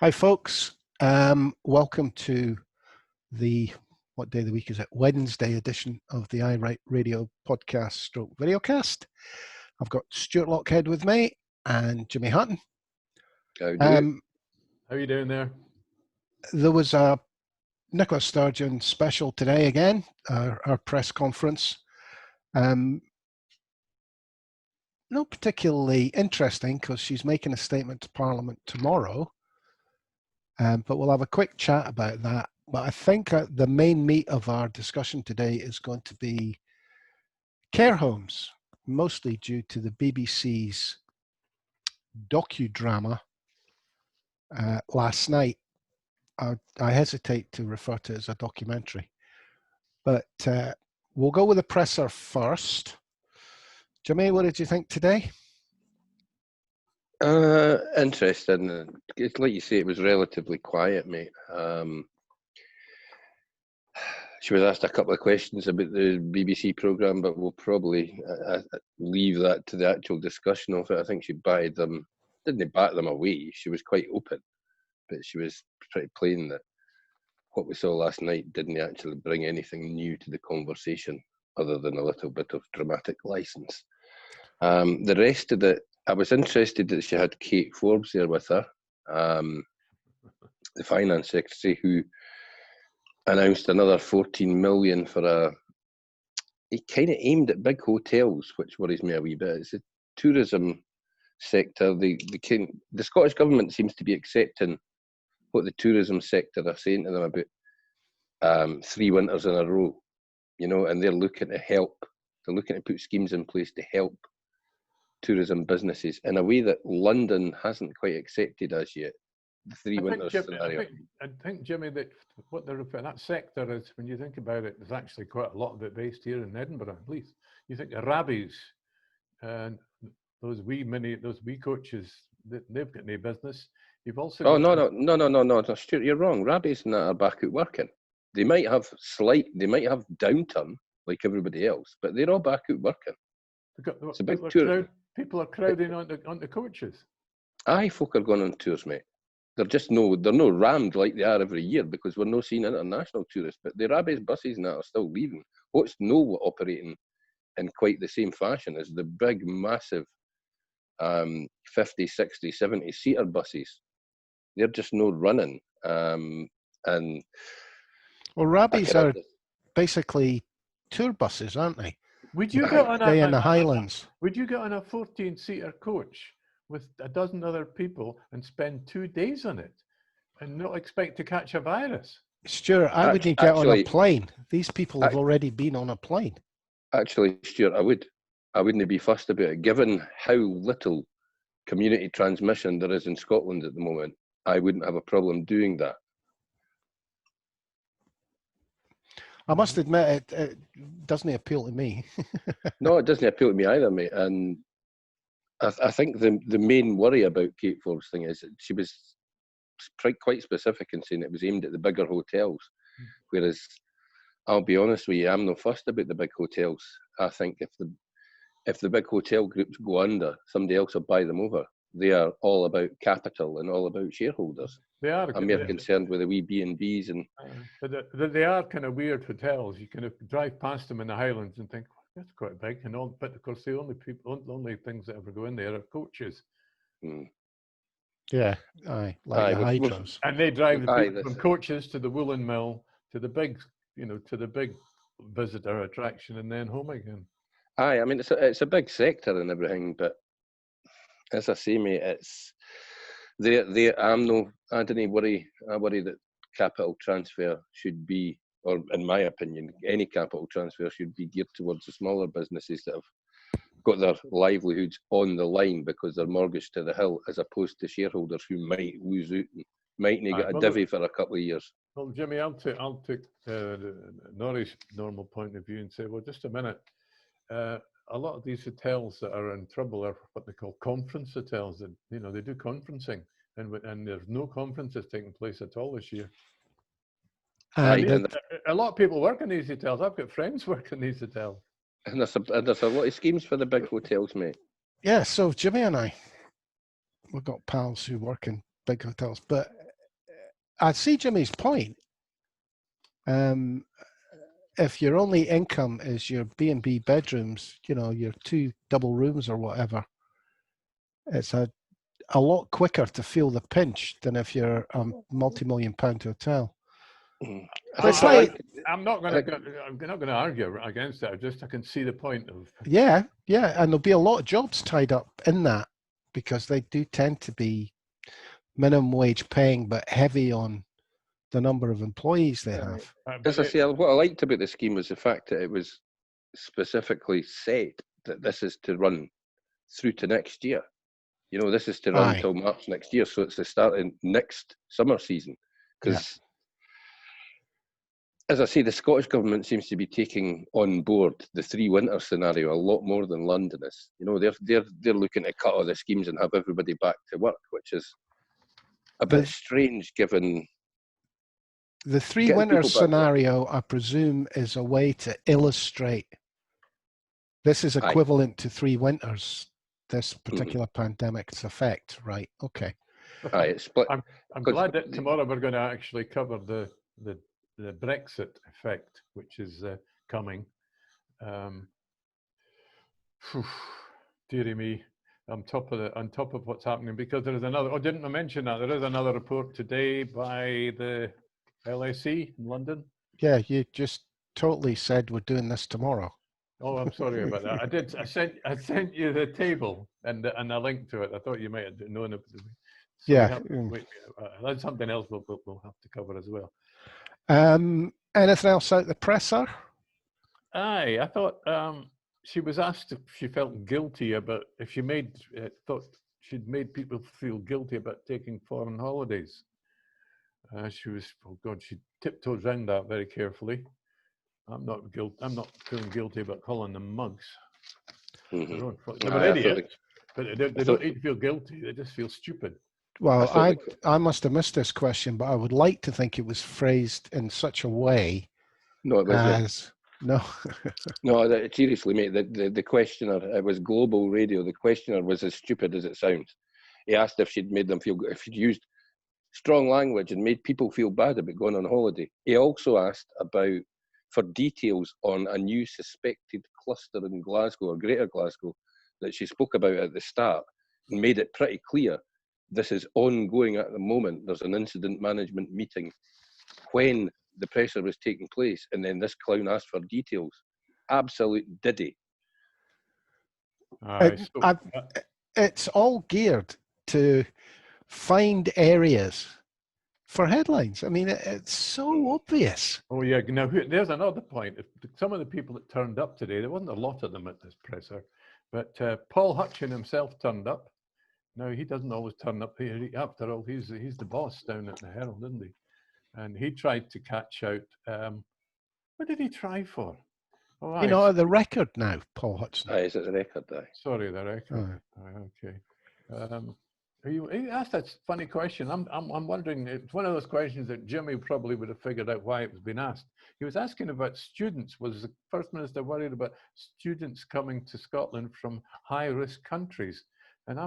Hi, folks. Welcome to the, what day of the week is it? Wednesday edition of the I Write Radio podcast stroke videocast. I've got Stuart Lockhead with me and Jimmy Hutton. How are you doing there? There was a Nicola Sturgeon special today again, our press conference. Not particularly interesting because she's making a statement to Parliament tomorrow. But we'll have a quick chat about that. But I think the main meat of our discussion today is going to be care homes, mostly due to the BBC's docudrama last night. I hesitate to refer to it as a documentary. But we'll go with the presser first. Jimmy, what did you think today? Interesting. It's like you say, it was relatively quiet, mate. She was asked a couple of questions about the BBC programme, but we'll probably leave that to the actual discussion of it. I think she didn't bat them away. She was quite open, but she was pretty plain that what we saw last night didn't actually bring anything new to the conversation other than a little bit of dramatic licence. The rest of it, I was interested that she had Kate Forbes there with her, the finance secretary, who announced another 14 million for he kind of aimed at big hotels, which worries me a wee bit. It's a tourism sector. The Scottish Government seems to be accepting what the tourism sector are saying to them about 3 winters in a row, and they're looking to help. They're looking to put schemes in place to help tourism businesses in a way that London hasn't quite accepted as yet. The 3 winters scenario. I think, Jimmy, that what they're referring that sector is, when you think about it, there's actually quite a lot of it based here in Edinburgh, at least. You think the Rabbies and those wee coaches, they've got no business. You've also no, Stuart, you're wrong. Rabbies and that are back out working. They might have downturn like everybody else, but they're all back out working. It's a big tour. People are crowding on the coaches. Aye, folk are going on tours, mate. They're no rammed like they are every year because we're not seeing international tourists. But the Rabbies buses and that are still leaving. What's no operating in quite the same fashion as the big, massive 50, 60, 70 seater buses. They're just no running. Well, Rabbies are basically tour buses, aren't they? Would you get on in the Highlands? Would you get on a 14-seater coach with a dozen other people and spend 2 days on it and not expect to catch a virus? Stuart, I wouldn't get on a plane. These people have already been on a plane. Actually, Stuart, I would. I wouldn't be fussed about it. Given how little community transmission there is in Scotland at the moment, I wouldn't have a problem doing that. I must admit, it doesn't appeal to me. No, it doesn't appeal to me either, mate. And I think the main worry about Kate Forbes' thing is that she was quite specific in saying it was aimed at the bigger hotels. Whereas, I'll be honest with you, I'm not fussed about the big hotels. I think if the big hotel groups go under, somebody else will buy them over. They are all about capital and all about shareholders. They are. I'm more concerned with the wee B&Bs and. But they are kind of weird hotels. You kind of drive past them in the Highlands and think, that's quite big, and all. But of course, the only things that ever go in there are coaches. Yeah, the hydros. And they drive from coaches to the woolen mill to the big, to the big visitor attraction, and then home again. Aye, I mean it's a big sector and everything, but as I say, mate, it's I don't worry. I worry that capital transfer should be, or in my opinion, any capital transfer should be geared towards the smaller businesses that have got their livelihoods on the line because they're mortgaged to the hill, as opposed to shareholders who might lose out and might not get a divvy for a couple of years. Well, Jimmy, I'll take Norrie's normal point of view and say, well, just a minute. A lot of these hotels that are in trouble are what they call conference hotels. That they do conferencing, and there's no conferences taking place at all this year. A lot of people work in these hotels. I've got friends work in these hotels. And there's a lot of schemes for the big hotels, mate. Yeah, so Jimmy and I, we've got pals who work in big hotels, but I see Jimmy's point. If your only income is your B&B bedrooms, you know, your 2 double rooms or whatever, it's a lot quicker to feel the pinch than if you're a multi-million pound hotel. It's like, I'm not going to argue against that. I can see the point of. Yeah, and there'll be a lot of jobs tied up in that because they do tend to be minimum wage paying, but heavy on the number of employees they have. As I say, what I liked about the scheme was the fact that it was specifically said that this is to run through to next year. You know, this is to run till March next year, so it's the start of next summer season. Because, as I say, the Scottish government seems to be taking on board the 3 winter scenario a lot more than London is. You know, they're looking to cut all the schemes and have everybody back to work, which is a bit strange given. The 3 winter scenario, I presume, is a way to illustrate this is equivalent to 3 winters, this particular pandemic's effect, right? Okay. It's split. I'm glad that tomorrow we're going to actually cover the Brexit effect, which is coming. Dearie me, on top of what's happening, because there is another. Oh, didn't I mention that there is another report today by the LSE in London? Yeah, you just totally said we're doing this tomorrow. Oh, I'm sorry about that. I did. I sent you the table and a link to it. I thought you might have known it. So yeah, that's something else we'll have to cover as well. Anything else out the presser? Aye, I thought she was asked if she felt guilty about if she thought she'd made people feel guilty about taking foreign holidays. She tiptoed around that very carefully. I'm not feeling guilty about calling them mugs. They were idiots, but they don't need to feel guilty. They just feel stupid. Well, I must have missed this question, but I would like to think it was phrased in such a way. No, it wasn't. No. No, seriously, mate. The questioner, it was Global Radio. The questioner was as stupid as it sounds. He asked if she'd made them feel, if she'd used strong language and made people feel bad about going on holiday. He also asked for details on a new suspected cluster in Glasgow or Greater Glasgow that she spoke about at the start and made it pretty clear this is ongoing at the moment. There's an incident management meeting when the pressure was taking place, and then this clown asked for details. Absolute diddy. It's all geared to find areas for headlines. I mean, it's so obvious. Oh yeah. Now there's another point. Some of the people that turned up today, there wasn't a lot of them at this presser, but Paul Hutchin himself turned up. Now he doesn't always turn up here. After all, he's the boss down at the Herald, isn't he? And he tried to catch out. What did he try for? Oh, you know, the record now, Paul Hutchin. Is it the record? Sorry, the record. Okay. He asked that funny question. I'm wondering. It's one of those questions that Jimmy probably would have figured out why it was being asked. He was asking about students. Was the First Minister worried about students coming to Scotland from high-risk countries? And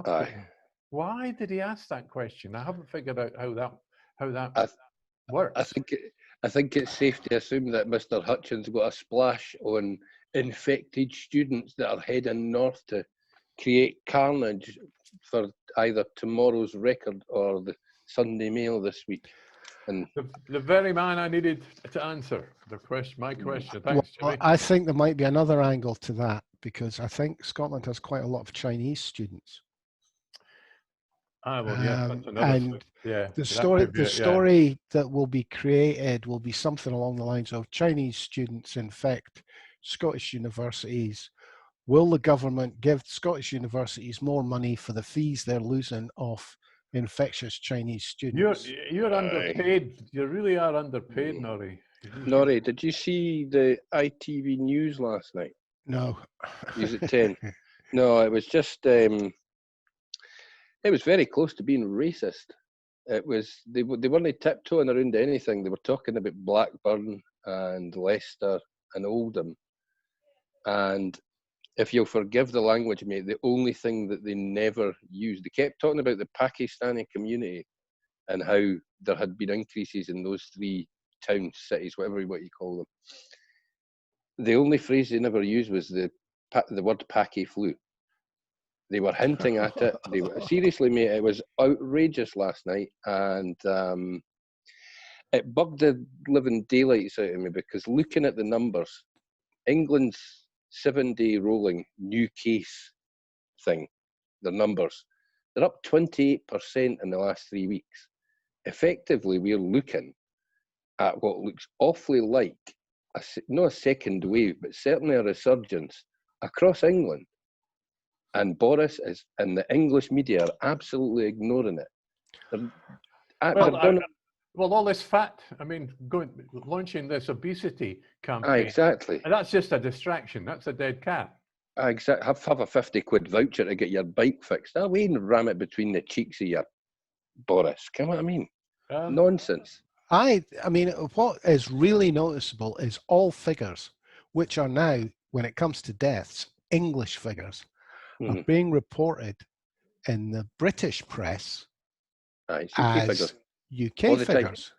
why did he ask that question? I haven't figured out how that works. I think it's safe to assume that Mr. Hutchin's got a splash on infected students that are heading north to create carnage for either tomorrow's Record or the Sunday Mail this week. And the very man I needed to answer my question. Thanks, Jimmy. I think there might be another angle to that, because I think Scotland has quite a lot of Chinese students. The story that will be created will be something along the lines of Chinese students infect Scottish universities. Will the government give Scottish universities more money for the fees they're losing off infectious Chinese students? You're underpaid. You really are underpaid, Norrie. Norrie, did you see the ITV news last night? No. News at 10. No, it was just. It was very close to being racist. It was they weren't tiptoeing around anything. They were talking about Blackburn and Leicester and Oldham. And if you'll forgive the language, mate, the only thing that they never used, they kept talking about the Pakistani community and how there had been increases in those 3 towns, cities, whatever what you call them. The only phrase they never used was the word "packy flu." They were hinting at it. They were, seriously, mate, it was outrageous last night, and it bugged the living daylights out of me, because looking at the numbers, England's 7-day rolling new case thing, the numbers, they're up 28% in the last 3 weeks. Effectively, we're looking at what looks awfully like, not a second wave, but certainly a resurgence across England. And Boris and the English media are absolutely ignoring it. Well, all this fat, I mean, launching this obesity campaign. Exactly. And that's just a distraction. That's a dead cat. Exactly. Have a 50 quid voucher to get your bike fixed. That way and ram it between the cheeks of your Boris. Come on, I mean, nonsense. I mean, what is really noticeable is all figures, which are now, when it comes to deaths, English figures, are being reported in the British press as UK figures.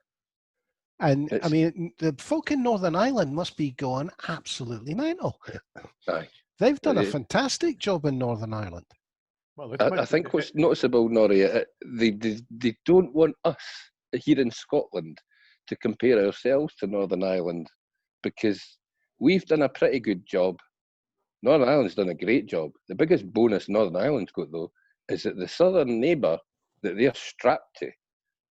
And I mean, the folk in Northern Ireland must be going absolutely mental. They've done a fantastic job in Northern Ireland. Well, I think what's noticeable, Norrie, they don't want us here in Scotland to compare ourselves to Northern Ireland, because we've done a pretty good job. Northern Ireland's done a great job. The biggest bonus Northern Ireland's got, though, is that the southern neighbour that they're strapped to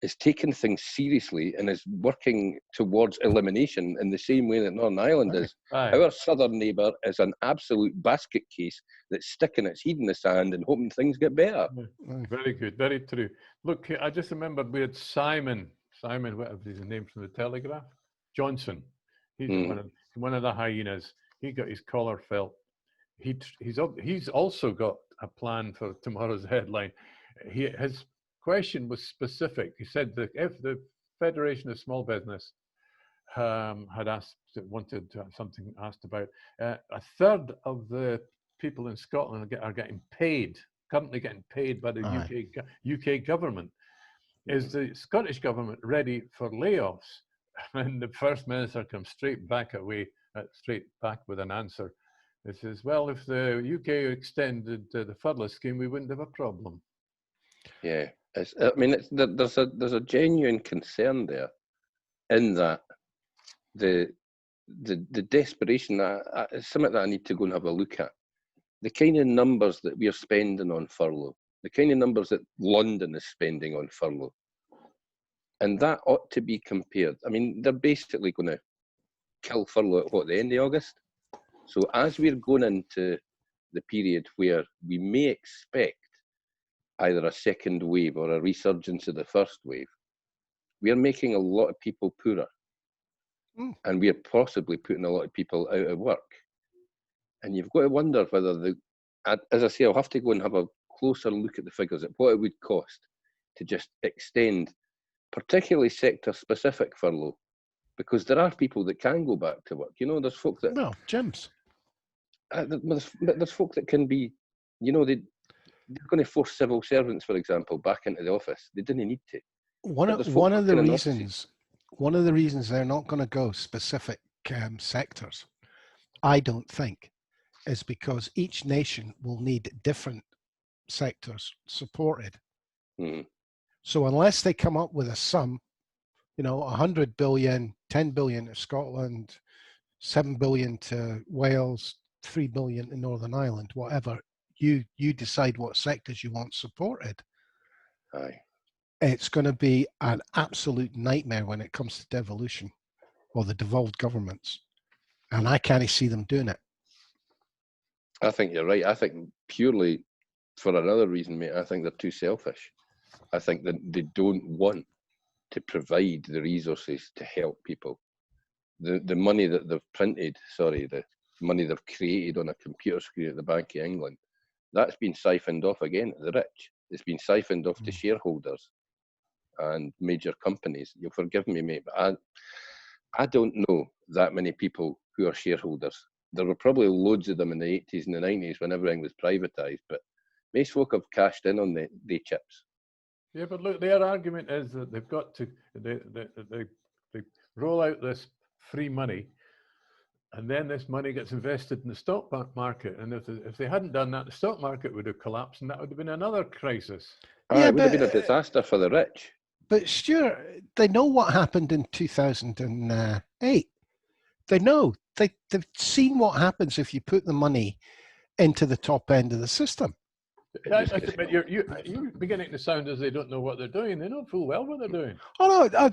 is taking things seriously and is working towards elimination in the same way that Northern Ireland is. Our southern neighbour is an absolute basket case that's sticking its head in the sand and hoping things get better. Very good, very true. Look, I just remembered we had Simon, whatever his name from the Telegraph, Johnson. He's one of the hyenas. He got his collar felt. He's also got a plan for tomorrow's headline. His question was specific. He said that if the Federation of Small Business wanted something asked about, a third of the people in Scotland are currently getting paid by the UK government. Is the Scottish government ready for layoffs? And the First Minister comes straight back with an answer. It says, well, if the UK extended the furlough scheme, we wouldn't have a problem. Yeah, there's a genuine concern there, in that the desperation. It's something that I need to go and have a look at. The kind of numbers that we are spending on furlough, the kind of numbers that London is spending on furlough, and that ought to be compared. I mean, they're basically going to kill furlough at the end of August. So as we're going into the period where we may expect either a second wave or a resurgence of the first wave, we are making a lot of people poorer. And we are possibly putting a lot of people out of work. And you've got to wonder whether as I say, I'll have to go and have a closer look at the figures, at what it would cost to just extend, particularly sector-specific furlough, because there are people that can go back to work. You know, there's folk that... No, gyms. There's folk that can be, you know, they're going to force civil servants, for example, back into the office. They didn't need to. One of the reasons they're not going to go specific sectors, I don't think, is because each nation will need different sectors supported. So unless they come up with a sum, 100 billion, 10 billion to Scotland, 7 billion to Wales, 3 billion to Northern Ireland, whatever, you decide what sectors you want supported. It's going to be an absolute nightmare when it comes to devolution or the devolved governments. And I can't see them doing it. I think you're right. I think purely for another reason, mate, I think they're too selfish. I think that they don't want to provide the resources to help people. The money that they've printed, the money they've created on a computer screen at the Bank of England, that's been siphoned off again to the rich. It's been siphoned off to shareholders and major companies. You'll forgive me, mate, but I don't know that many people who are shareholders. There were probably loads of them in the 80s and the 90s when everything was privatised, but most folk have cashed in on the chips. Yeah, but look, their argument is that they've got to they roll out this free money, and then this money gets invested in the stock market. And if they hadn't done that, the stock market would have collapsed, and that would have been another crisis. Yeah, It would have been a disaster for the rich. But Stuart, they know what happened in 2008. They know. They've seen what happens if you put the money into the top end of the system. But you're beginning to sound as they don't know what they're doing. They know full well what they're doing. Oh no,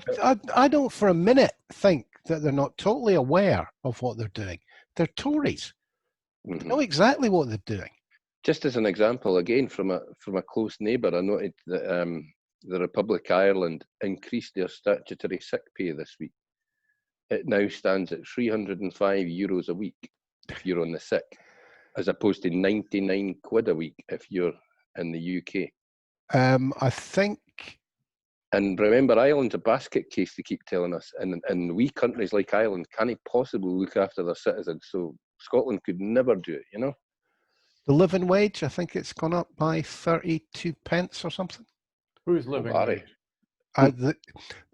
I don't for a minute think that they're not totally aware of what they're doing. They're Tories. They know exactly what they're doing. Just as an example, again from a close neighbour, I noted that the Republic of Ireland increased their statutory sick pay this week. It now stands at €305 a week if you're on the sick, as opposed to 99 quid a week if you're in the UK. I think. And remember, Ireland's a basket case, they keep telling us, and we countries like Ireland can't possibly look after their citizens, so Scotland could never do it, you know? The living wage, I think it's gone up by 32 pence or something. Who's living wage? The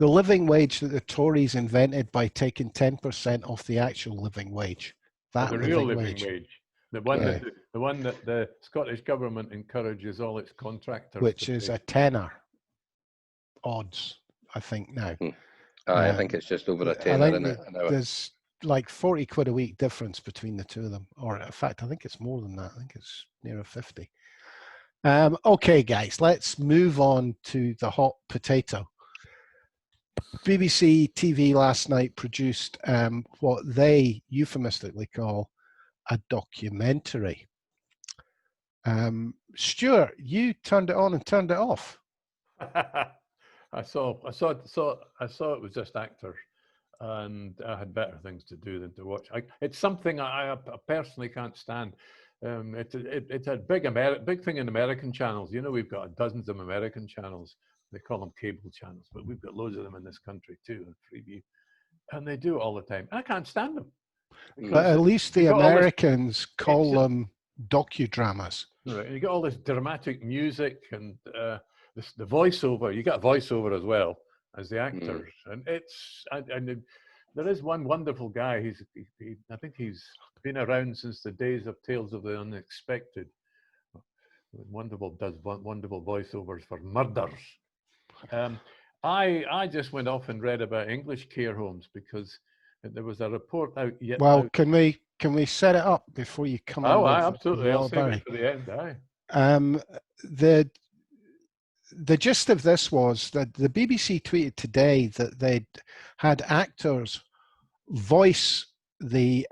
living wage that the Tories invented by taking 10% off the actual living wage. That the real living wage. The one that the Scottish government encourages all its contractors, which is a tenner odds, I think now. I think it's just over a tenner in it. There's like 40 quid a week difference between the two of them, or in fact, I think it's more than that. I think it's nearer 50. Okay, guys, let's move on to the hot potato. BBC TV last night produced what they euphemistically call a documentary. Stuart, you turned it on and turned it off. I saw it was just actors, and I had better things to do than to watch. It's something I personally can't stand. It's a big thing in American channels. You know, we've got dozens of American channels. They call them cable channels, but we've got loads of them in this country too, in Freeview, and they do it all the time. I can't stand them. But at least the Americans call them docudramas. Right, you got all this dramatic music and the voiceover. You got voiceover as well as the actors, and there is one wonderful guy. I think he's been around since the days of Tales of the Unexpected. Does wonderful voiceovers for murders. I just went off and read about English care homes because there was a report out. Can we set it up before you come? Oh, absolutely. I'll save it for the end. The gist of this was that the BBC tweeted today that they'd had actors voice the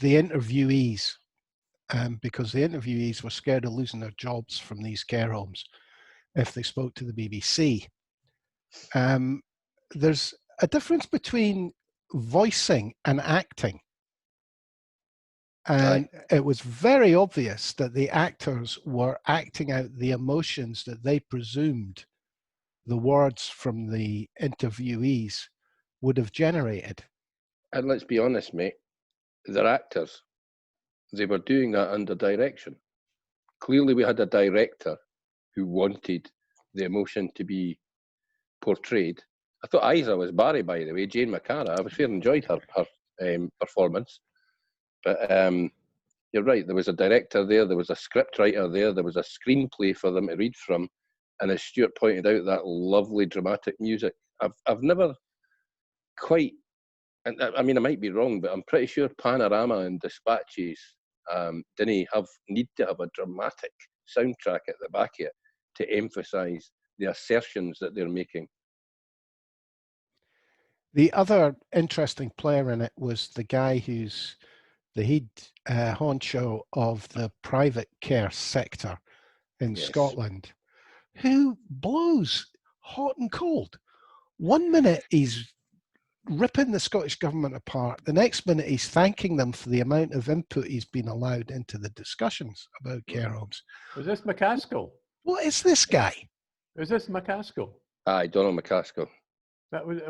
interviewees because the interviewees were scared of losing their jobs from these care homes if they spoke to the BBC. There's a difference between voicing and acting. And it was very obvious that the actors were acting out the emotions that they presumed the words from the interviewees would have generated. And let's be honest, mate, they're actors. They were doing that under direction. Clearly, we had a director who wanted the emotion to be portrayed. I thought Isa was Barry, by the way, Jane McCara. I was fair enjoyed her performance. But you're right, there was a director there, there was a script writer there was a screenplay for them to read from. And as Stuart pointed out, that lovely dramatic music. I've never quite, and I mean, I might be wrong, but I'm pretty sure Panorama and Dispatches didn't need to have a dramatic soundtrack at the back of it to emphasise the assertions that they're making. The other interesting player in it was the guy who's the head honcho of the private care sector in Scotland, who blows hot and cold. One minute he's ripping the Scottish government apart. The next minute he's thanking them for the amount of input he's been allowed into the discussions about care homes. Is this McCaskill? What is this guy? Is this McCaskill? Donald McCaskill.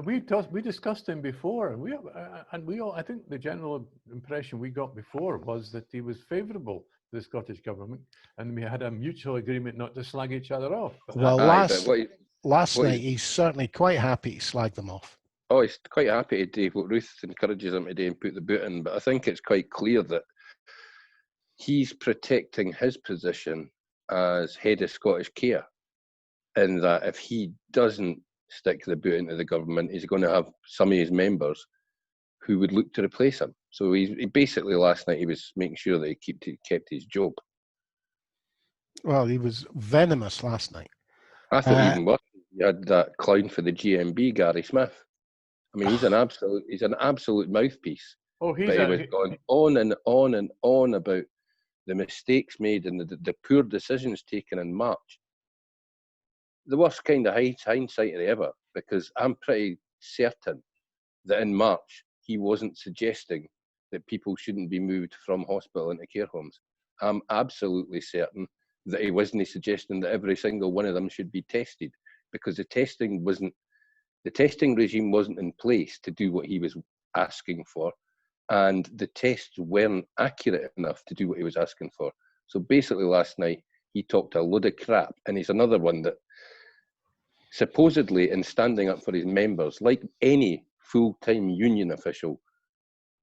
We discussed him before, and we all. I think the general impression we got before was that he was favourable the Scottish Government, and we had a mutual agreement not to slag each other off. But Well, Aye, but last what night he's certainly quite happy to slag them off. oh, he's quite happy to do what Ruth encourages him to do and put the boot in. But I think it's quite clear that he's protecting his position as head of Scottish Care, in that if he doesn't stick the boot into the government, he's going to have some of his members who would look to replace him. So he basically last night he was making sure that he kept his job. Well, he was venomous last night. I thought even worse, you had that clown for the GMB, Gary Smith. I mean, he's an absolute mouthpiece. oh, But he was going on and on and on about the mistakes made and the poor decisions taken in March. The worst kind of hindsight ever, because I'm pretty certain that in March he wasn't suggesting that people shouldn't be moved from hospital into care homes. I'm absolutely certain that he wasn't suggesting that every single one of them should be tested, because the testing regime wasn't in place to do what he was asking for, and the tests weren't accurate enough to do what he was asking for. So basically last night he talked a load of crap, and he's another one that supposedly in standing up for his members, like any full-time union official,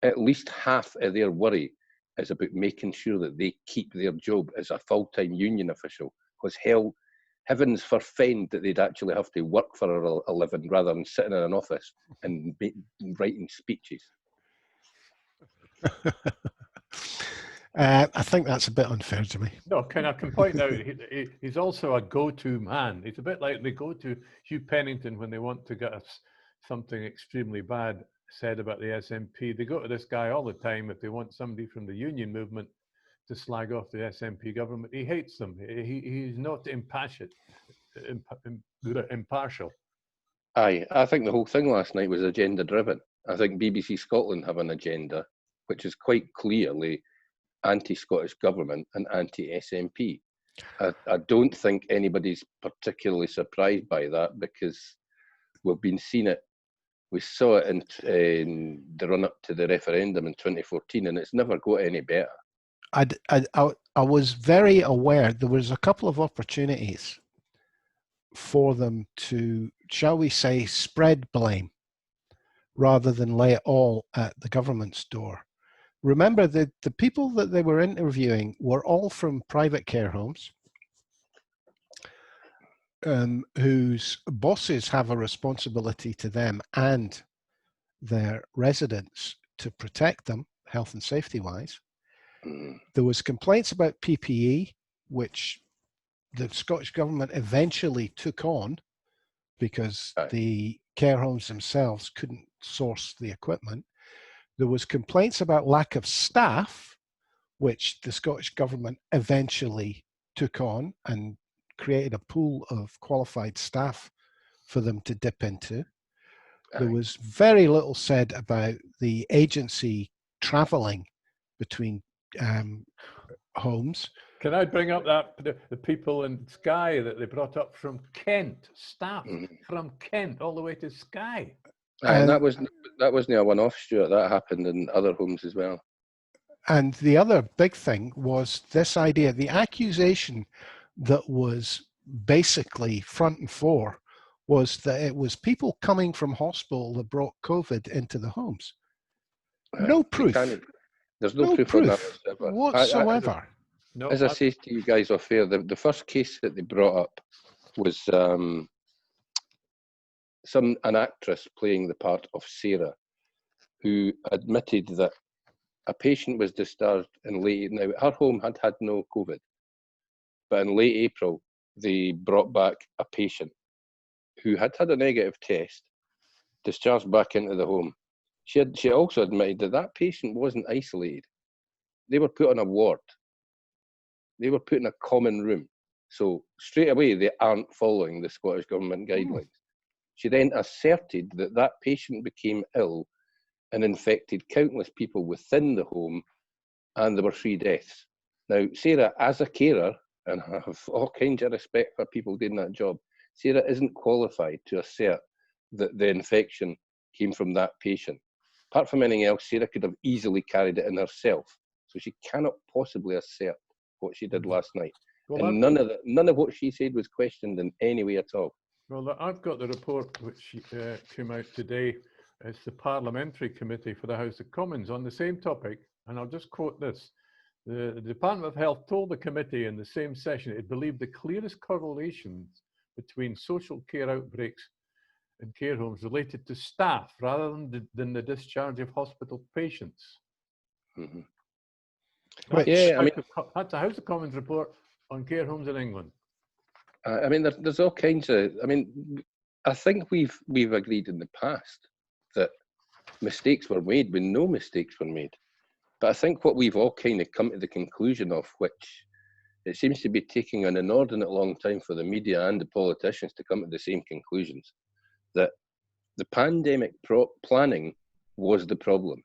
at least half of their worry is about making sure that they keep their job as a full-time union official, because heavens forfend that they'd actually have to work for a living rather than sitting in an office and writing speeches. I think that's a bit unfair to me. No, I can point out he's also a go-to man. He's a bit like they go to Hugh Pennington when they want to get us something extremely bad said about the SNP. They go to this guy all the time if they want somebody from the union movement to slag off the SNP government. He hates them. He's not impartial. Aye, I think the whole thing last night was agenda-driven. I think BBC Scotland have an agenda which is quite clearly anti-Scottish government and anti-SNP. I don't think anybody's particularly surprised by that, because we've been seeing it. We saw it in the run-up to the referendum in 2014, and it's never got any better. I was very aware there was a couple of opportunities for them to, shall we say, spread blame rather than lay it all at the government's door. Remember that the people that they were interviewing were all from private care homes, whose bosses have a responsibility to them and their residents to protect them, health and safety wise. There was complaints about PPE, which the Scottish government eventually took on because the care homes themselves couldn't source the equipment. There was complaints about lack of staff, which the Scottish government eventually took on and created a pool of qualified staff for them to dip into. There was very little said about the agency travelling between homes. Can I bring up that the people in Skye that they brought up from Kent, staff from Kent all the way to Skye? And that wasn't a one-off, Stuart. That happened in other homes as well. And the other big thing was this idea, the accusation that was basically front and fore was that it was people coming from hospital that brought COVID into the homes. No proof. There's no proof on that whatsoever. As I say to you guys off air, the first case that they brought up was an actress playing the part of Sarah, who admitted that a patient was discharged in late. Now, her home had no COVID, but in late April, they brought back a patient who had a negative test, discharged back into the home. She also admitted that patient wasn't isolated. They were put on a ward. They were put in a common room. So straight away, they aren't following the Scottish Government guidelines. She then asserted that patient became ill and infected countless people within the home, and there were 3 deaths. Now, Sarah, as a carer, and I have all kinds of respect for people doing that job, Sarah isn't qualified to assert that the infection came from that patient. Apart from anything else, Sarah could have easily carried it in herself. So she cannot possibly assert what she did last night. Well, And none of what she said was questioned in any way at all. well, I've got the report which came out today. It's the Parliamentary Committee for the House of Commons on the same topic, and I'll just quote this. The Department of Health told the committee in the same session it believed the clearest correlations between social care outbreaks in care homes related to staff rather than the discharge of hospital patients. Mm-hmm. Which, That's a House of Commons report on care homes in England. I mean, there's all kinds of. I mean, I think we've agreed in the past that mistakes were made when no mistakes were made. But I think what we've all kind of come to the conclusion of, which it seems to be taking an inordinate long time for the media and the politicians to come to the same conclusions, that the pandemic planning was the problem.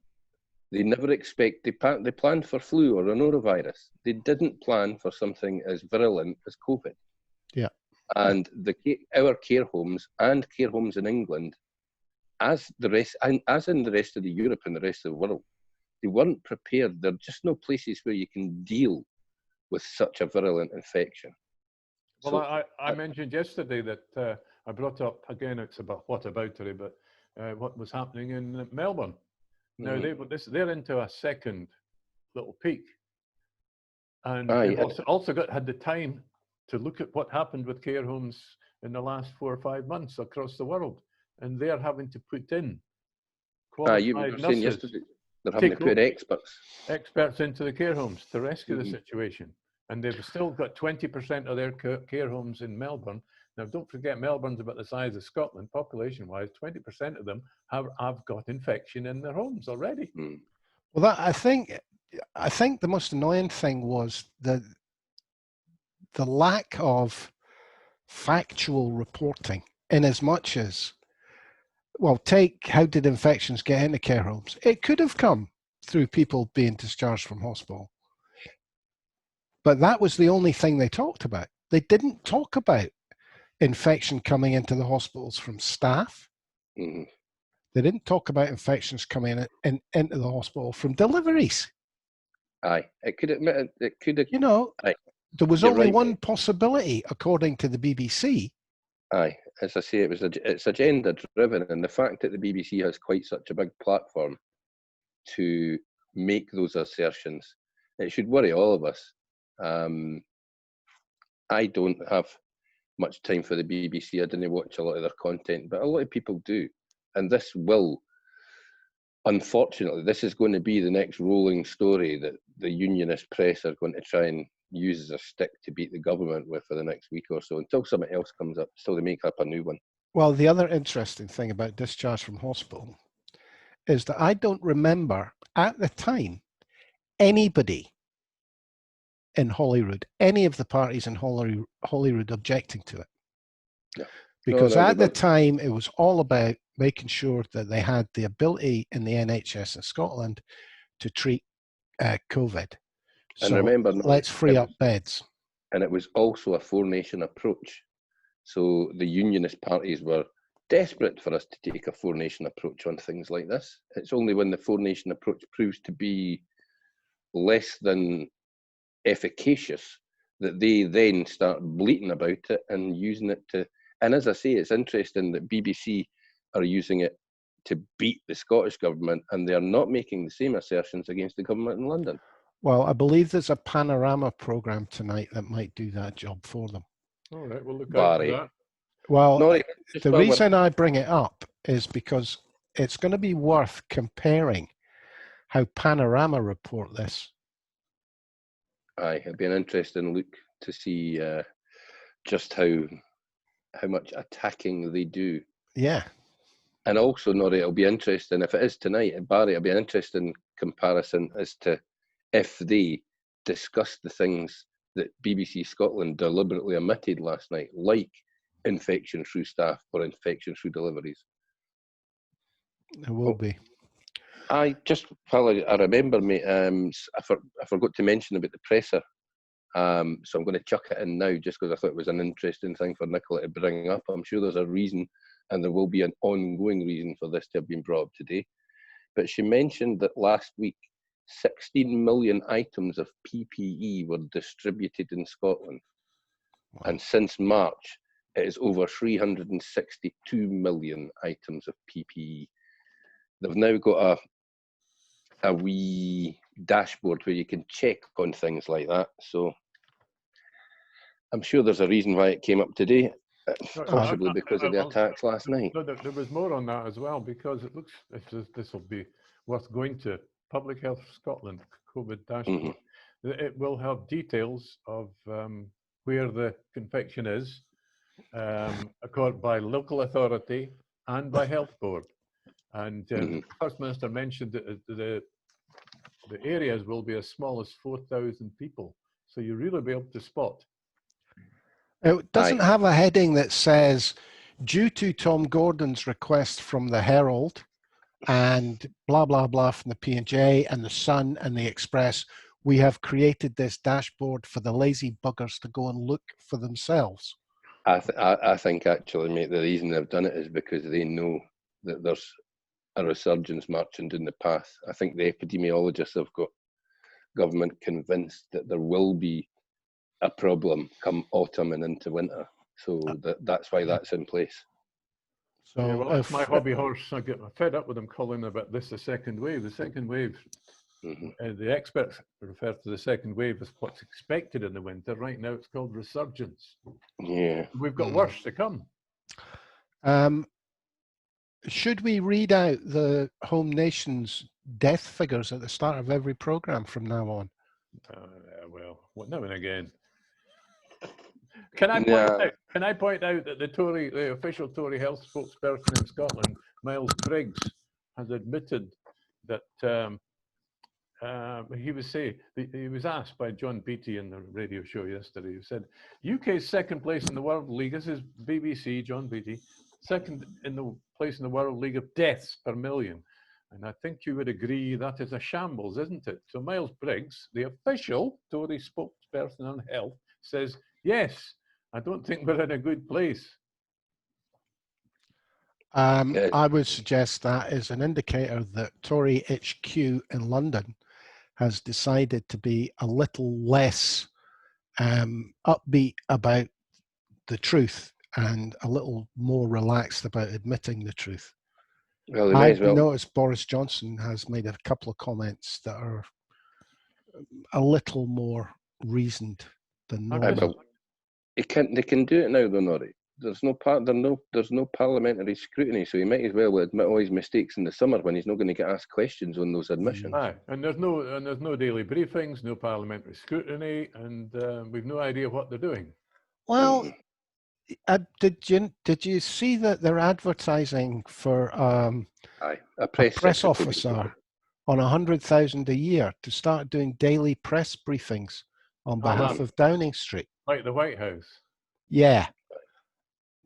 They never they planned for flu or norovirus. They didn't plan for something as virulent as COVID. Yeah. And our care homes and care homes in England, as in the rest of the Europe and the rest of the world, they weren't prepared. There are just no places where you can deal with such a virulent infection. Well, so, I mentioned yesterday that I brought up, again, it's about today, but what was happening in Melbourne. Now, they're into a second little peak. And they've also had the time to look at what happened with care homes in the last 4 or 5 months across the world. And they're having to put in qualified you were nurses. Saying yesterday, they're having to put experts into the care homes to rescue the situation. And they've still got 20% of their care homes in Melbourne. Now, don't forget, Melbourne's about the size of Scotland, population-wise. 20% of them have got infection in their homes already. Well, I think the most annoying thing was the lack of factual reporting, in as much as, well, take how did infections get into care homes? It could have come through people being discharged from hospital. But that was the only thing they talked about. They didn't talk about infection coming into the hospitals from staff. Mm-hmm. They didn't talk about infections coming into the hospital from deliveries. Aye, it could have. You know, there was only one possibility, according to the BBC. Aye, as I say, it's agenda driven, and the fact that the BBC has quite such a big platform to make those assertions, it should worry all of us. I don't have much time for the BBC. I didn't watch a lot of their content, but a lot of people do. And this will, unfortunately, this is going to be the next rolling story that the unionist press are going to try and use as a stick to beat the government with for the next week or so, until something else comes up, until they make up a new one. Well, the other interesting thing about discharge from hospital is that I don't remember at the time anybody in Holyrood, any of the parties in Holyrood objecting to it. Yeah. Because at the time, it was all about making sure that they had the ability in the NHS in Scotland to treat COVID. And so remember, let's free up beds. And it was also a four-nation approach. So the unionist parties were desperate for us to take a four-nation approach on things like this. It's only when the four-nation approach proves to be less than efficacious that they then start bleating about it and using it to. And as I say, it's interesting that BBC are using it to beat the Scottish government, and they're not making the same assertions against the government in London. Well, I believe there's a Panorama programme tonight that might do that job for them. All right, we'll look out for that. Well, the reason I bring it up is because it's going to be worth comparing how Panorama report this. Aye, it'd be an interesting look to see just how much attacking they do. Yeah. And also, Norrie, it'll be interesting, if it is tonight, Barry, it'll be an interesting comparison as to if they discuss the things that BBC Scotland deliberately omitted last night, like infection through staff or infection through deliveries. It will be. I remember, mate, I forgot to mention about the presser. So I'm going to chuck it in now just because I thought it was an interesting thing for Nicola to bring up. I'm sure there's a reason, and there will be an ongoing reason for this to have been brought up today. But she mentioned that last week 16 million items of PPE were distributed in Scotland. Wow. And since March, it is over 362 million items of PPE. They've now got a wee dashboard where you can check on things like that. So I'm sure there's a reason why it came up today, possibly because of the attacks last night. No, there was more on that as well, because it looks, this will be worth going to, Public Health Scotland COVID dashboard. It will have details of where the infection is, accorded by local authority and by health board. And the First Minister mentioned that the areas will be as small as 4,000 people. So you really be able to spot. It doesn't have a heading that says, due to Tom Gordon's request from the Herald and blah, blah, blah from the P&J and the Sun and the Express, we have created this dashboard for the lazy buggers to go and look for themselves. I think actually, mate, the reason they've done it is because they know that there's a resurgence marching down the path. I think the epidemiologists have got government convinced that there will be a problem come autumn and into winter. So that's why that's in place. So yeah, well, that's my hobby horse. I get fed up with them calling about this the second wave. The second wave, the experts refer to the second wave as what's expected in the winter. Right now it's called resurgence. Yeah. We've got worse to come. Should we read out the Home Nation's death figures at the start of every programme from now on? Well, now and again. Can I point out that the official Tory health spokesperson in Scotland, Miles Briggs, has admitted that he was asked by John Beattie in the radio show yesterday. He said, UK's second place in the World League, this is BBC, John Beattie, second in the place in the World League of deaths per million. And I think you would agree that is a shambles, isn't it? So Miles Briggs, the official Tory spokesperson on health, says, yes, I don't think we're in a good place. I would suggest that is an indicator that Tory HQ in London has decided to be a little less upbeat about the truth and a little more relaxed about admitting the truth. Well, they may as well. I've noticed Boris Johnson has made a couple of comments that are a little more reasoned than normal. They can do it now, though, Norrie. There's no parliamentary scrutiny, so he might as well admit all his mistakes in the summer when he's not going to get asked questions on those admissions. And there's no daily briefings, no parliamentary scrutiny, and we've no idea what they're doing. Well, did you see that they're advertising for a press officer on 100,000 a year to start doing daily press briefings on behalf of Downing Street? Like the White House. Yeah.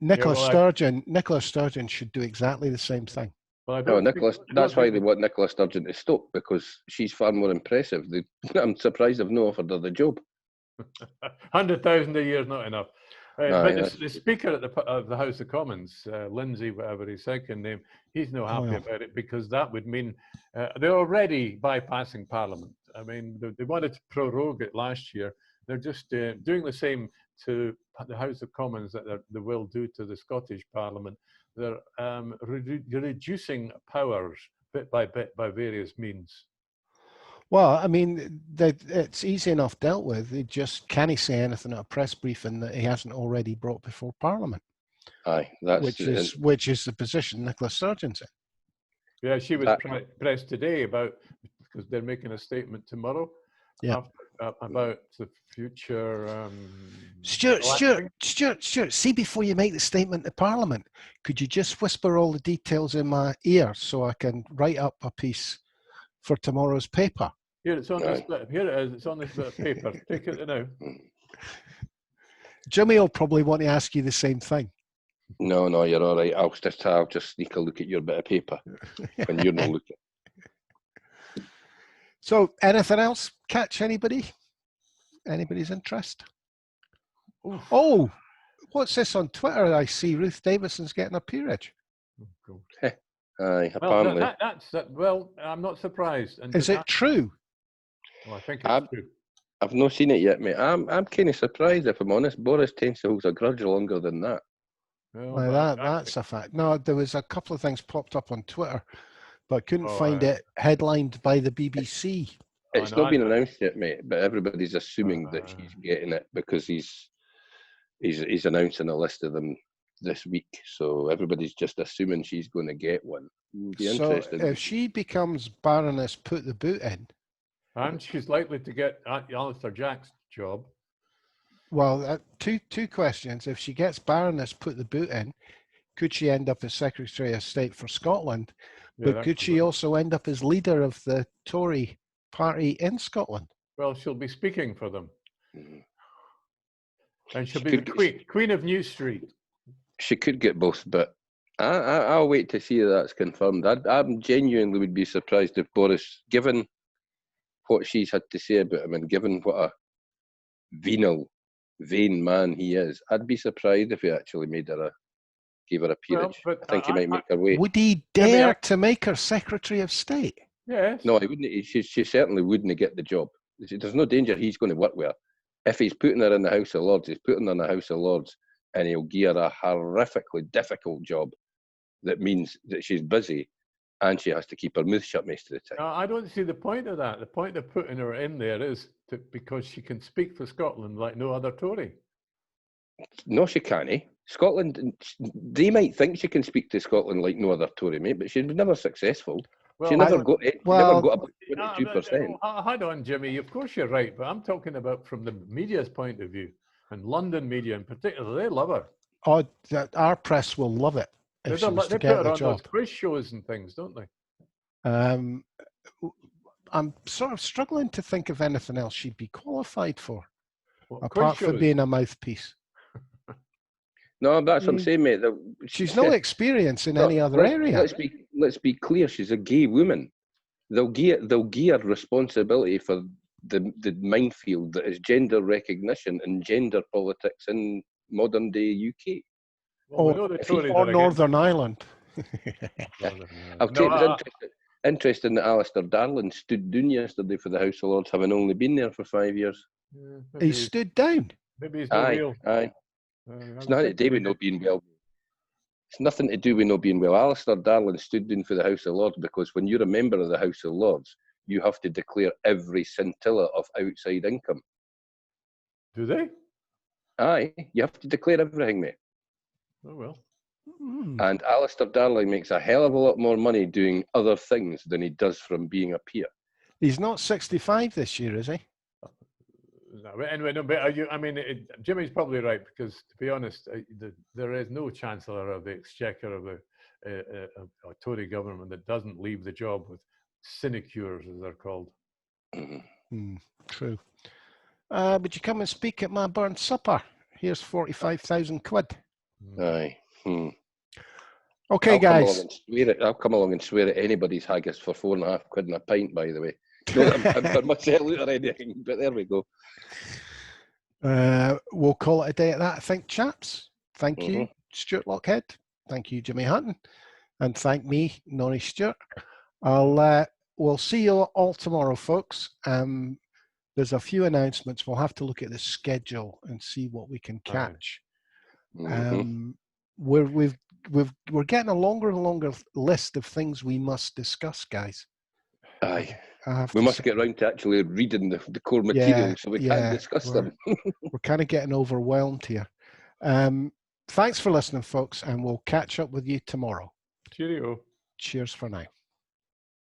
Nicola Sturgeon should do exactly the same thing. Well, that's why they want Nicola Sturgeon to stop, because she's far more impressive. I'm surprised they've not offered her the job. 100,000 a year is not enough. But the Speaker of the House of Commons, Lindsay, whatever his second name, he's not happy about it, because that would mean they're already bypassing Parliament. I mean, they wanted to prorogue it last year. They're just doing the same to the House of Commons that they will do to the Scottish Parliament. They're reducing powers bit by various means. Well, I mean, it's easy enough dealt with. They just can't say anything at a press briefing that he hasn't already brought before Parliament. Aye, which is the position Nicola Sturgeon's in. Yeah, she was pressed today about, because they're making a statement tomorrow. Yeah. About the future. Stuart, see, before you make the statement to Parliament, could you just whisper all the details in my ear so I can write up a piece for tomorrow's paper? Here, it's on this bit. Here it is. It's on this bit of paper. Take it now. Jimmy will probably want to ask you the same thing. No, you're all right. I'll just sneak a look at your bit of paper when you're not looking. So, anything else catch anybody? Anybody's interest? Oof. Oh, what's this on Twitter? I see Ruth Davison's getting a peerage. Oh, God. Aye, apparently. Well, I'm not surprised. And is it true? Well, I think I'm- it's true. I've not seen it yet, mate. I'm kind of surprised, if I'm honest. Boris tends to hold a grudge longer than that. Well, Well, but that's a fact. No, there was a couple of things popped up on Twitter, but couldn't Oh, find yeah. it headlined by the BBC. It's not been announced yet, mate, but everybody's assuming that she's getting it because he's announcing a list of them this week. So everybody's just assuming she's going to get one. It'll be So interesting. if she becomes Baroness Put the Boot in, and she's likely to get Alistair Jack's job. well, two questions. If she gets Baroness Put the Boot in, could she end up as Secretary of State for Scotland? Yeah, But could she also end up as leader of the Tory party in Scotland? Well, she'll be speaking for them. Mhm. And she'll She be the could- queen of New Street. She could get both, but I'll wait to see if that's confirmed. I genuinely would be surprised if Boris, given what she's had to say about him and given what a venal, vain man he is, I'd be surprised if he actually gave her a peerage. Well, but I think he might make her way. Would he dare to make her Secretary of State? Yes. No, he wouldn't. She certainly wouldn't get the job. There's no danger he's going to work with her. If he's putting her in the House of Lords, he's putting her in the House of Lords, and he'll give her a horrifically difficult job that means that she's busy and she has to keep her mouth shut most of the time. No, I don't see the point of that. The point of putting her in there is because she can speak for Scotland like no other Tory. No, she can't. Scotland, they might think she can speak to Scotland like no other Tory, mate, but she's never successful. Well, She never got above 22%. Hold on, Jimmy. Of course you're right, but I'm talking about from the media's point of view, and London media in particular. They love her. Oh, our press will love it if she was to They get put the her on job. those quiz shows and things, don't they? I'm sort of struggling to think of anything else she'd be qualified for, Well, apart from being a mouthpiece. No, that's what I'm saying, mate. She's no experience in any other area. Let's be clear. She's a gay woman. They'll give her responsibility for the minefield that is gender recognition and gender politics in modern day UK. Well, or Northern Ireland. I'll tell you, it was interesting that Alistair Darling stood down yesterday for the House of Lords, having only been there for 5 years. He stood down. Maybe he's not real. Aye. It's nothing to do with not being well. It's nothing to do with not being well. Alistair Darling stood down for the House of Lords because when you're a member of the House of Lords, you have to declare every scintilla of outside income. Do they? Aye, you have to declare everything, mate. Oh, well. And Alistair Darling makes a hell of a lot more money doing other things than he does from being a peer. He's not 65 this year, is he? No, anyway, no, but I mean, Jimmy's probably right because, to be honest, there is no Chancellor of the Exchequer of a Tory government that doesn't leave the job with sinecures, as they're called. True. Would you come and speak at my burnt supper? Here's 45,000 quid. Aye. Okay, guys. I'll come along and swear at anybody's haggis for £4.50 in a pint, by the way. Not that I'm for myself out or anything, but there we go. We'll call it a day at that, I think, chaps. Thank you, Stuart Lockhead. Thank you, Jimmy Hutton. And thank me, Norrie Stewart. We'll see you all tomorrow, folks. There's a few announcements. We'll have to look at the schedule and see what we can catch. We're getting a longer and longer list of things we must discuss, guys. Aye. We must get round to actually reading the core material so we can discuss them. We're kind of getting overwhelmed here. Thanks for listening, folks, and we'll catch up with you tomorrow. Cheerio. Cheers for now.